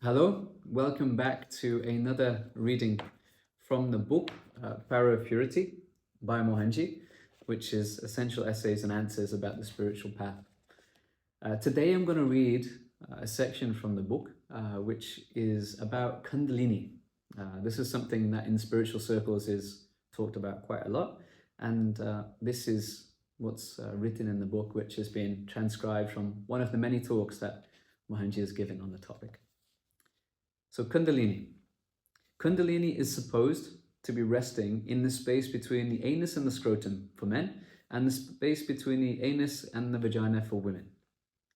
Hello, welcome back to another reading from the book Power of Purity by Mohanji, which is essential essays and answers about the spiritual path. Today I'm going to read a section from the book which is about Kundalini. This is something that in spiritual circles is talked about quite a lot, and this is what's written in the book, which has been transcribed from one of the many talks that Mohanji has given on the topic. So Kundalini. Kundalini is supposed to be resting in the space between the anus and the scrotum for men and the space between the anus and the vagina for women.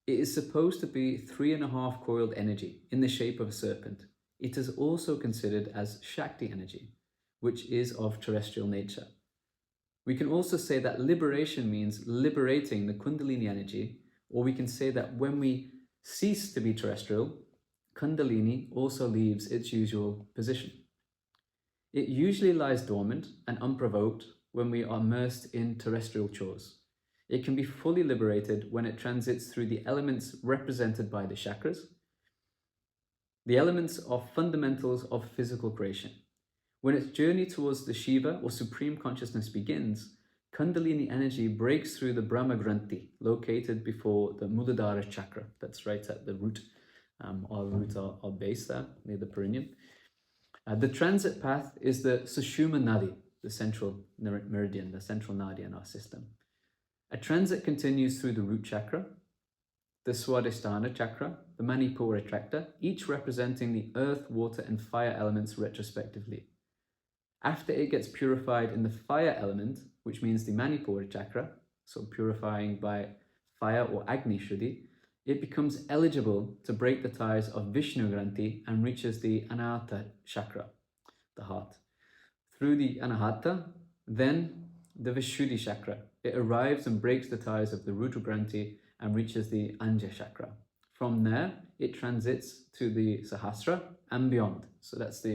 It is supposed to be 3.5 coiled energy in the shape of a serpent. It is also considered as Shakti energy, which is of terrestrial nature. We can also say that liberation means liberating the Kundalini energy, or we can say that when we cease to be terrestrial, Kundalini also leaves its usual position. It usually lies dormant and unprovoked when we are immersed in terrestrial chores. It can be fully liberated when it transits through the elements represented by the chakras. The elements are fundamentals of physical creation. When its journey towards the Shiva or Supreme Consciousness begins, Kundalini energy breaks through the Brahma Granthi, located before the Muladhara chakra. That's right at the root. Our root, our base there, near the perineum. The transit path is the Sushumna Nadi, the central meridian, the central nadi in our system. A transit continues through the root chakra, the Swadhisthana chakra, the Manipura tracta, each representing the earth, water, and fire elements retrospectively. After it gets purified in the fire element, which means the Manipura chakra, so purifying by fire or Agni Shuddhi, it becomes eligible to break the ties of Vishnu Granthi and reaches the Anahata chakra, the heart. Through the Anahata, then the Vishuddhi chakra. It arrives and breaks the ties of the Rudra Granthi and reaches the Anja chakra. From there, it transits to the Sahasra and beyond. So that's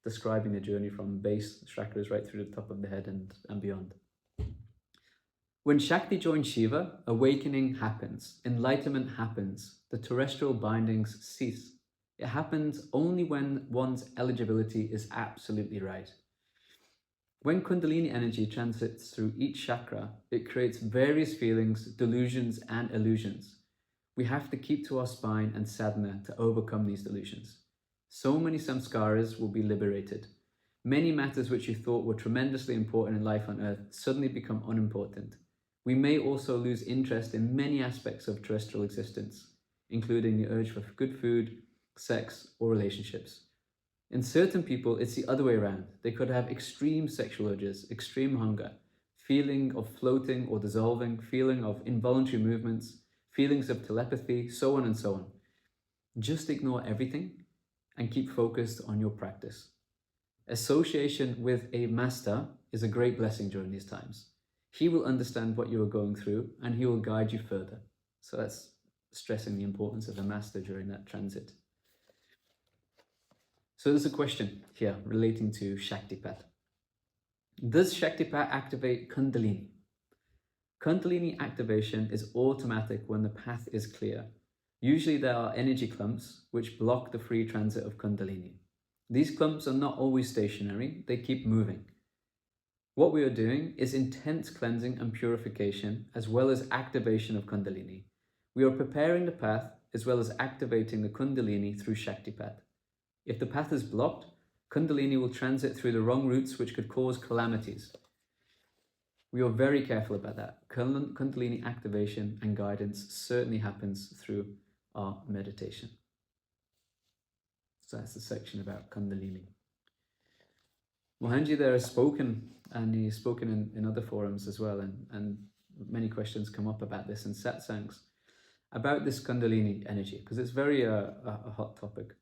describing the journey from base chakras right through the top of the head and beyond. When Shakti joins Shiva, awakening happens, enlightenment happens, the terrestrial bindings cease. It happens only when one's eligibility is absolutely right. When Kundalini energy transits through each chakra, it creates various feelings, delusions, and illusions. We have to keep to our spine and sadhana to overcome these delusions. So many samskaras will be liberated. Many matters which you thought were tremendously important in life on earth suddenly become unimportant. We may also lose interest in many aspects of terrestrial existence, including the urge for good food, sex, or relationships. In certain people, it's the other way around. They could have extreme sexual urges, extreme hunger, feeling of floating or dissolving, feeling of involuntary movements, feelings of telepathy, so on and so on. Just ignore everything and keep focused on your practice. Association with a master is a great blessing during these times. He will understand what you are going through and he will guide you further. So that's stressing the importance of a master during that transit. So there's a question here relating to Shaktipat. Does Shaktipat activate Kundalini? Kundalini activation is automatic when the path is clear. Usually there are energy clumps which block the free transit of Kundalini. These clumps are not always stationary, they keep moving. What we are doing is intense cleansing and purification as well as activation of Kundalini. We are preparing the path as well as activating the Kundalini through Shaktipat. If the path is blocked, Kundalini will transit through the wrong routes which could cause calamities. We are very careful about that. Kundalini activation and guidance certainly happens through our meditation. So that's the section about Kundalini. Mohanji there has spoken, and he's spoken in other forums as well, and many questions come up about this in satsangs, about this Kundalini energy, because it's very a hot topic.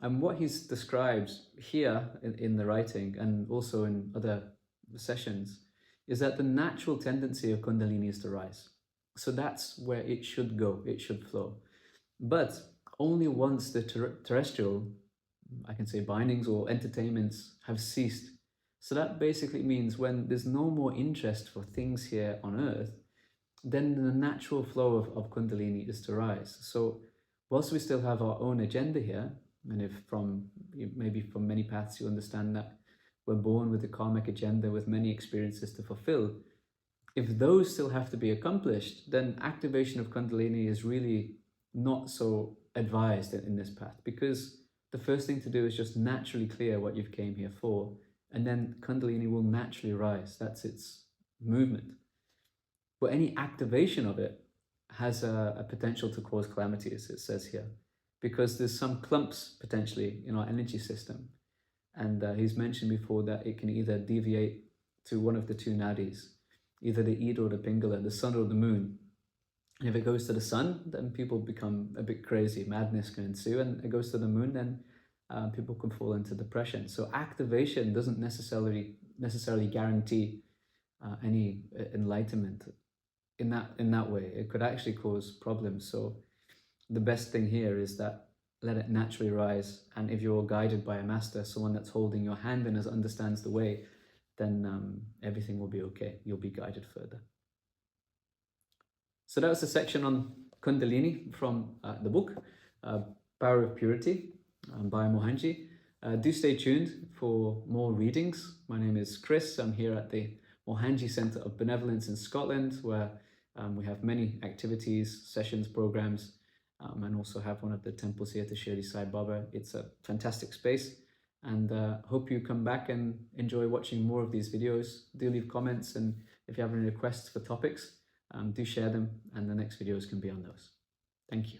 And what he describes here in the writing and also in other sessions is that the natural tendency of Kundalini is to rise. So that's where it should go, it should flow. But only once the terrestrial, I can say bindings or entertainments have ceased. So that basically means when there's no more interest for things here on earth, then the natural flow of Kundalini is to rise. So whilst we still have our own agenda here, And if maybe from many paths you understand that we're born with a karmic agenda with many experiences to fulfill, if those still have to be accomplished, then activation of Kundalini is really not so advised in this path, because the first thing to do is just naturally clear what you've came here for, and then Kundalini will naturally rise. That's its movement. But any activation of it has a potential to cause calamity, as it says here, because there's some clumps potentially in our energy system. And he's mentioned before that it can either deviate to one of the two nadis, either the Ida or the Pingala, the sun or the moon. And if it goes to the sun, then people become a bit crazy, madness can ensue. And it goes to the moon, then people can fall into depression. So activation doesn't necessarily guarantee any enlightenment in that way. It could actually cause problems. So the best thing here is that let it naturally rise, and if you're guided by a master, someone that's holding your hand and understands the way, then everything will be okay. You'll be guided further. So that was the section on Kundalini from the book Power of Purity by Mohanji. Do stay tuned for more readings. My name is Chris. I'm here at the Mohanji Centre of Benevolence in Scotland, where we have many activities, sessions, programs, and also have one of the temples here to Shirdi Sai Baba. It's a fantastic space, and hope you come back and enjoy watching more of these videos. Do leave comments, and if you have any requests for topics, do share them, and the next videos can be on those. Thank you.